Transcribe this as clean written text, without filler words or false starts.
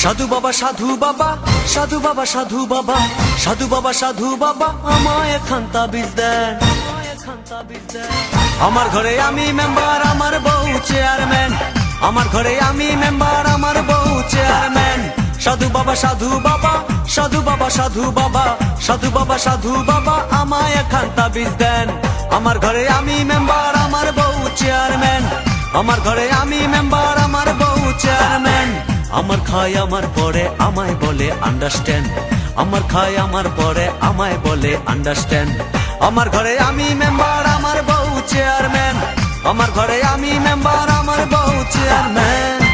সাধু বাবা সাধু বাবা সাধু বাবা সাধু বাবা সাধু বাবা সাধু বাবা আমায় এখান তাবিজ দেন। আমার ঘরে আমি মেম্বার আমার বউ চেয়ারম্যান, আমার ঘরে আমি মেম্বার আমার বউ চেয়ারম্যান। সাধু বাবা সাধু বাবা সাধু বাবা সাধু বাবা সাধু বাবা সাধু বাবা আমায় এখান তাবিজ দেন। আমার ঘরে আমি মেম্বার আমার বউ চেয়ারম্যান, আমার ঘরে আমি মেম্বার আমার বউ চেয়ারম্যান। আমার খায় আমার পরে আমায় বলে আন্ডারস্ট্যান্ড, আমার খায় আমার পরে আমায় বলে আন্ডারস্ট্যান্ড। আমার ঘরে আমি মেম্বার আমার বউ চেয়ারম্যান, আমার ঘরে আমি মেম্বার আমার বউ চেয়ারম্যান।